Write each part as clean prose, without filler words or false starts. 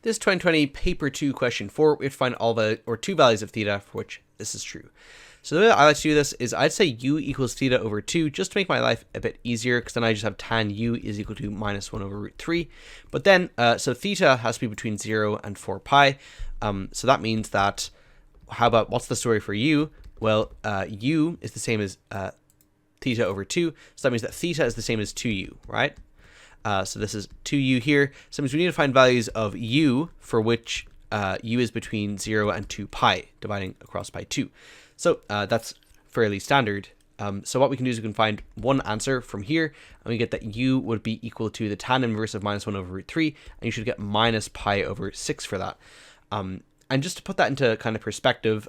This 2020 paper 2 question 4, we have to find all the or two values of theta for which this is true. So the way I like to do this is I'd say u equals theta over 2 just to make my life a bit easier, because then I just have tan u is equal to minus 1 over root 3. But then, so theta has to be between 0 and 4 pi. So that means that, how about, what's the story for u? Well, u is the same as theta over 2. So that means that theta is the same as 2u, right? So this is 2u here. So that means we need to find values of u for which u is between 0 and 2 pi, dividing across by 2. So that's fairly standard. So what we can do is we can find one answer from here, and we get that u would be equal to the tan inverse of minus 1 over root 3, and you should get minus pi over 6 for that. And just to put that into kind of perspective,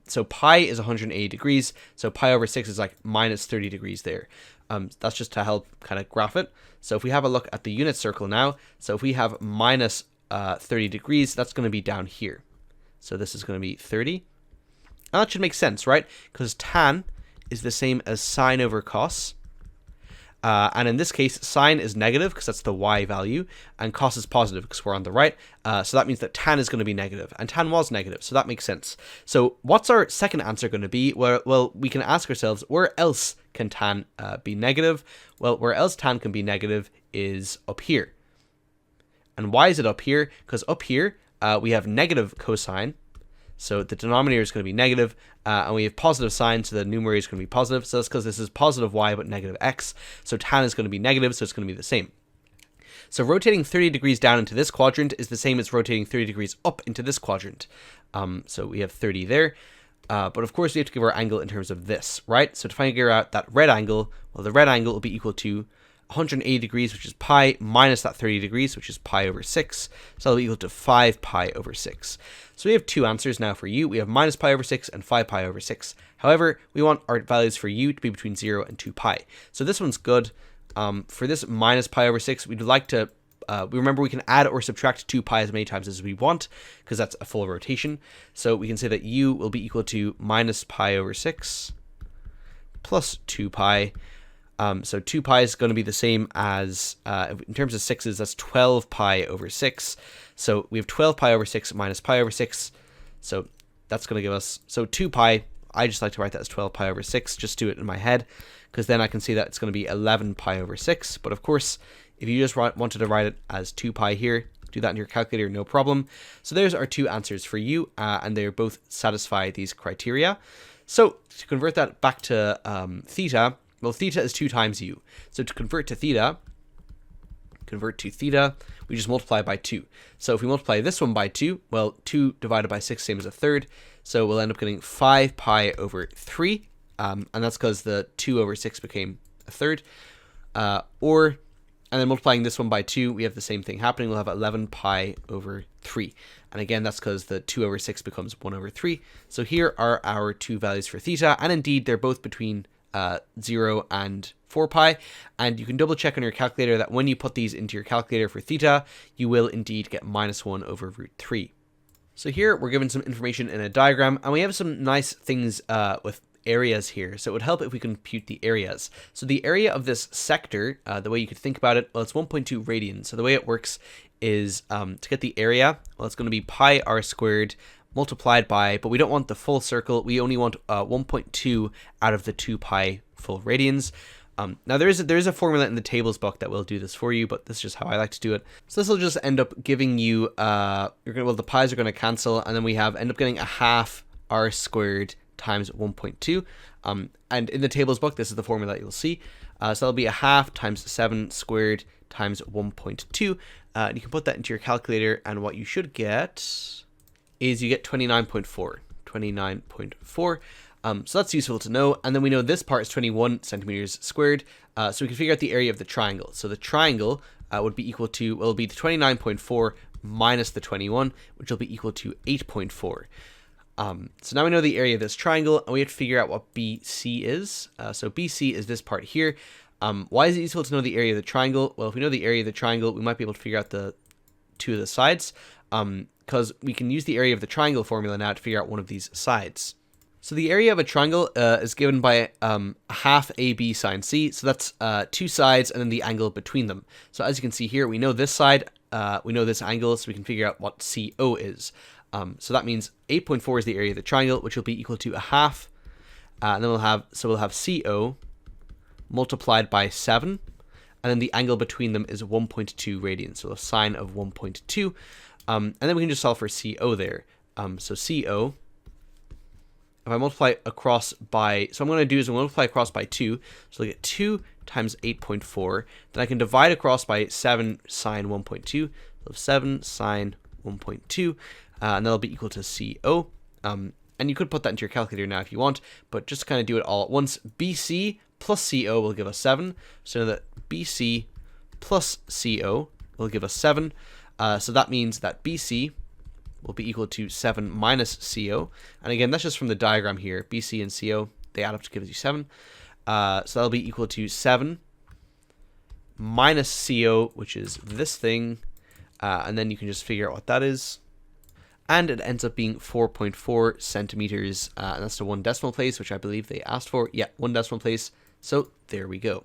so pi is 180 degrees, so pi over 6 is like minus 30 degrees there. That's just to help kind of graph it. So if we have a look at the unit circle now, so if we have minus 30 degrees, that's going to be down here. So this is going to be 30. And that should make sense, right? Because tan is the same as sine over cos. And in this case, sine is negative because that's the y value, and cos is positive because we're on the right. So that means that tan is going to be negative, and tan was negative, so that makes sense. So what's our second answer going to be? Well, we can ask ourselves, where else can tan be negative? Well, where else tan can be negative is up here. And why is it up here? Because up here, we have negative cosine. So the denominator is going to be negative, and we have positive sine, so the numerator is going to be positive. So that's because this is positive y, but negative x. So tan is going to be negative, so it's going to be the same. So rotating 30 degrees down into this quadrant is the same as rotating 30 degrees up into this quadrant. So we have 30 there. But of course, we have to give our angle in terms of this, right? So to figure out that red angle, well, the red angle will be equal to 180 degrees, which is pi, minus that 30 degrees, which is pi over 6. So that'll be equal to 5 pi over 6. So we have two answers now for u. We have minus pi over 6 and 5 pi over 6. However, we want our values for u to be between 0 and 2 pi. So this one's good. For this minus pi over 6, we'd like to, remember we can add or subtract 2 pi as many times as we want, because that's a full rotation. So we can say that u will be equal to minus pi over 6 plus 2 pi. So 2 pi is going to be the same as, in terms of 6's, that's 12 pi over 6. So we have 12 pi over 6 minus pi over 6. So that's going to give us, so 2 pi, I just like to write that as 12 pi over 6, just do it in my head, because then I can see that it's going to be 11 pi over 6. But of course, if you just wanted to write it as 2 pi here, do that in your calculator, no problem. So there's our two answers for u, and they both satisfy these criteria. So to convert that back to theta, well, theta is 2 times u. So to convert to theta, we just multiply by 2. So if we multiply this one by 2, well, 2 divided by 6, same as a third. So we'll end up getting 5 pi over 3. And that's because the 2 over 6 became a third. And then multiplying this one by 2, we have the same thing happening. We'll have 11 pi over 3. And again, that's because the 2 over 6 becomes 1 over 3. So here are our two values for theta. And indeed, they're both between 0 and 4 pi, and you can double check on your calculator that when you put these into your calculator for theta, you will indeed get minus 1 over root 3. So here we're given some information in a diagram, and we have some nice things with areas here. So it would help if we compute the areas. So the area of this sector, the way you could think about it, well, it's 1.2 radians. So the way it works is to get the area, well, it's going to be pi r squared multiplied by, but we don't want the full circle. We only want 1.2 out of the 2 pi full radians. Now there is a formula in the tables book that will do this for you, but this is just how I like to do it. So this will just end up giving you, the pi's are going to cancel, and then we end up getting a half r squared times 1.2. And in the tables book, this is the formula that you'll see. So that'll be a half times 7 squared times 1.2. And you can put that into your calculator, and what you should get is you get 29.4. 29.4. So that's useful to know. And then we know this part is 21 centimeters squared. So we can figure out the area of the triangle. So the triangle would be equal to, well, it'll be the 29.4 minus the 21, which will be equal to 8.4. So now we know the area of this triangle, and we have to figure out what BC is. So BC is this part here. Why is it useful to know the area of the triangle? Well, if we know the area of the triangle, we might be able to figure out the two of the sides. Because we can use the area of the triangle formula now to figure out one of these sides. So the area of a triangle is given by half AB sine C. So that's 2 sides and then the angle between them. So as you can see here, we know this side we know this angle, so we can figure out what CO is. So that means 8.4 is the area of the triangle, which will be equal to a half. And then we'll have CO multiplied by 7. And then the angle between them is 1.2 radians, so a sine of 1.2. And then we can just solve for CO there. So CO, if I multiply across by, so what I'm going to do is I'm going to multiply across by 2. So I get 2 times 8.4. Then I can divide across by 7 sine 1.2. So 7 sine 1.2. And that'll be equal to CO. And you could put that into your calculator now if you want, but just kind of do it all at once. BC plus CO will give us 7. So that BC plus CO will give us 7. So that means that BC will be equal to 7 minus CO. And again, that's just from the diagram here. BC and CO, they add up to give you 7. So that'll be equal to 7 minus CO, which is this thing. And then you can just figure out what that is. And it ends up being 4.4 centimeters. And that's the 1 decimal place, which I believe they asked for. Yeah, 1 decimal place. So there we go.